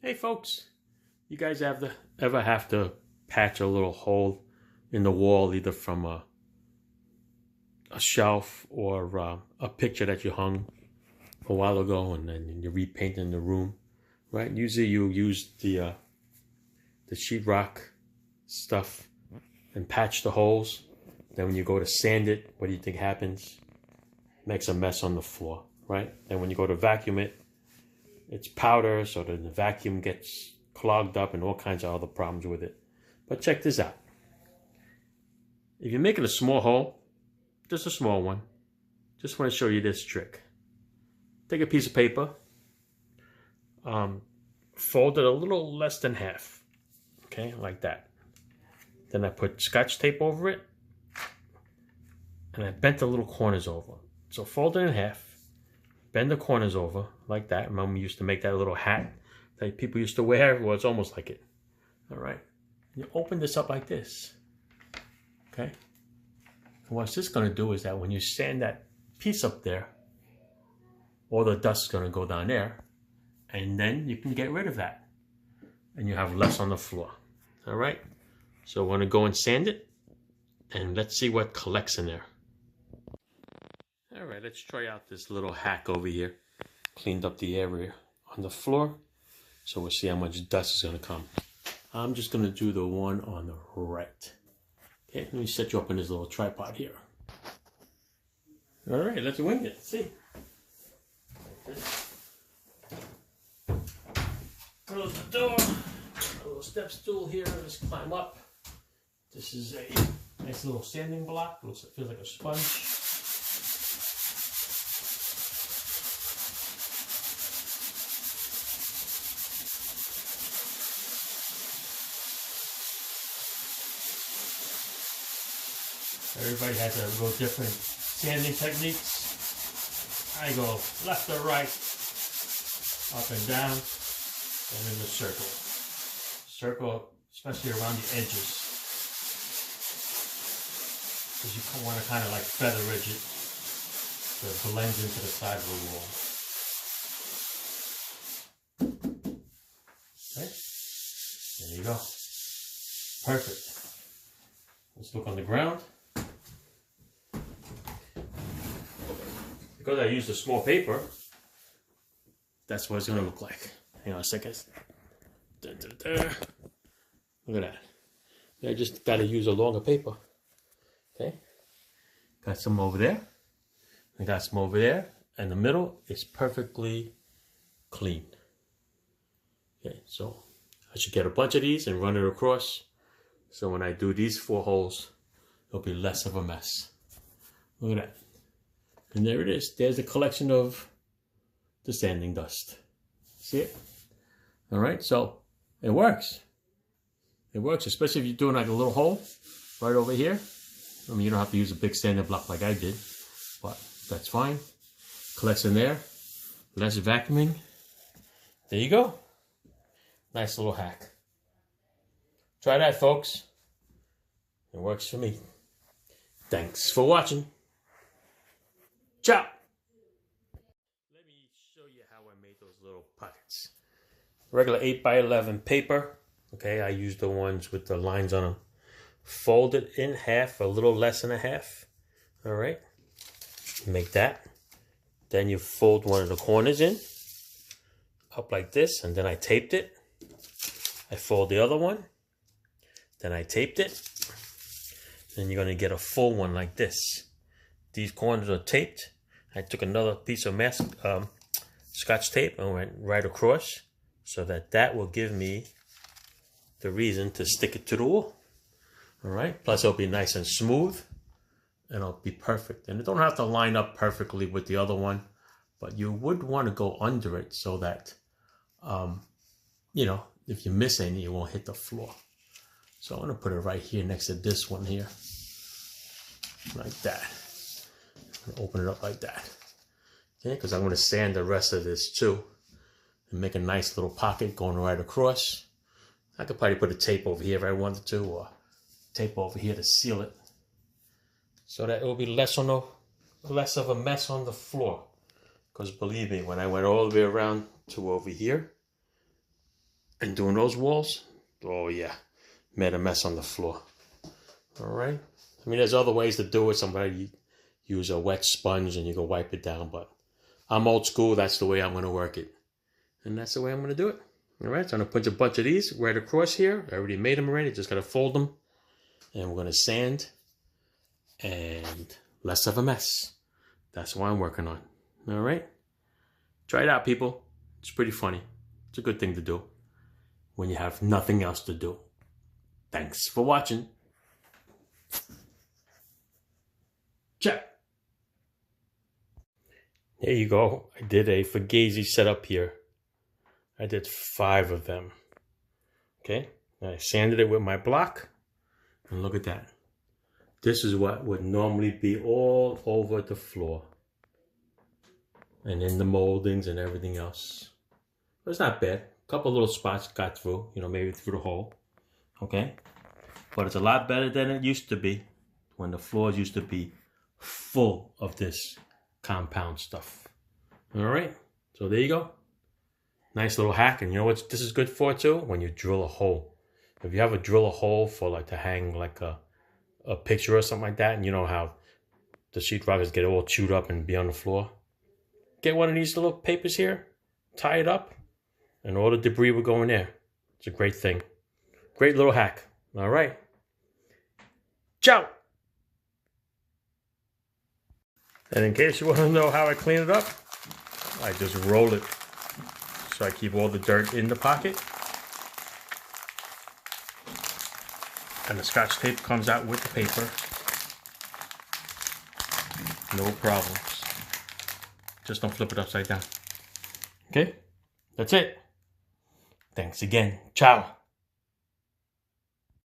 Hey folks, you guys ever have to patch a little hole in the wall, either from a shelf or a picture that you hung a while ago, and then you're repainting the room, right? Usually you use the sheetrock stuff and patch the holes. Then when you go to sand it, what do you think happens? Makes a mess on the floor, right? And when you go to vacuum it, it's powder, so that the vacuum gets clogged up and all kinds of other problems with it. But check this out. If you're making a small hole, just a small one, just want to show you this trick. Take a piece of paper, fold it a little less than half, okay, like that. Then I put Scotch tape over it, and I bent the little corners over. So fold it in half, bend the corners over like that. Mom used to make that little hat that people used to wear. Well, it's almost like it. All right. You open this up like this. Okay. And what this is going to do is that when you sand that piece up there, all the dust is going to go down there, and then you can get rid of that, and you have less on the floor. All right. So we're going to go and sand it, and let's see what collects in there. All right, let's try out this little hack over here. Cleaned up the area on the floor, so we'll see how much dust is going to come. I'm just going to do the one on the right. Okay, let me set you up in this little tripod here. All right, let's wing it. Let's see. Close the door. A little step stool here. Let's climb up. This is a nice little sanding block. It feels like a sponge. Everybody has a little different sanding techniques. I go left or right, up and down, and in the circle. Circle, especially around the edges, because you want to kind of like feather ridge it so it blends into the side of the wall. Okay, there you go. Perfect. Let's look on the ground. Because I used a small paper, that's what it's going to look like. Hang on a second. Look at that. I just got to use a longer paper. Okay. Got some over there. I got some over there. And the middle is perfectly clean. Okay, so I should get a bunch of these and run it across. So when I do these 4 holes, it'll be less of a mess. Look at that. And there it is. There's a collection of the sanding dust. See it? All right, so it works. It works, especially if you're doing like a little hole right over here. I mean, you don't have to use a big sanding block like I did, but that's fine. Collects in there. Less vacuuming. There you go. Nice little hack. Try that, folks. It works for me. Thanks for watching. Ciao. Let me show you how I made those little pockets. Regular 8x11 paper. Okay, I used the ones with the lines on them. Fold it in half, a little less than a half. All right. Make that. Then you fold one of the corners in. Up like this, and then I taped it. I fold the other one. Then I taped it. Then you're going to get a full one like this. These corners are taped. I took another piece of Scotch tape and went right across, so that will give me the reason to stick it to the wall. All right. Plus it'll be nice and smooth, and it'll be perfect. And it don't have to line up perfectly with the other one, but you would want to go under it so that, you know, if you miss any, it won't hit the floor. So I'm going to put it right here next to this one here, like that. Open it up like that. Okay, because I'm going to sand the rest of this too and make a nice little pocket going right across. I could probably put a tape over here if I wanted to, or tape over here to seal it, so that it will be less of a mess on the floor. Because believe me, when I went all the way around to over here, And doing those walls, oh yeah, made a mess on the floor. All right. I mean, there's other ways to do it. Somebody use a wet sponge and you can wipe it down, but I'm old school. That's the way I'm going to work it. And that's the way I'm going to do it. All right. So I'm going to put a bunch of these right across here. I already made them already. Just got to fold them. And we're going to sand and less of a mess. That's what I'm working on. All right. Try it out, people. It's pretty funny. It's a good thing to do when you have nothing else to do. Thanks for watching. Check. There you go. I did a Fugazi setup here. I did 5 of them. Okay. I sanded it with my block. And look at that. This is what would normally be all over the floor. And in the moldings and everything else. But it's not bad. A couple little spots got through. You know, maybe through the hole. Okay. But it's a lot better than it used to be. When the floors used to be full of this compound stuff. All right, so there you go. Nice little hack. And you know what this is good for too? When you drill a hole. If you have a drill a hole for like to hang like a picture or something like that, and you know how the sheetrockers get all chewed up and be on the floor, get one of these little papers here, tie it up, and all the debris will go in there. It's a great thing. Great little hack. All right. Ciao. And in case you want to know how I clean it up, I just roll it. So I keep all the dirt in the pocket. And the Scotch tape comes out with the paper. No problems. Just don't flip it upside down. Okay? That's it. Thanks again. Ciao.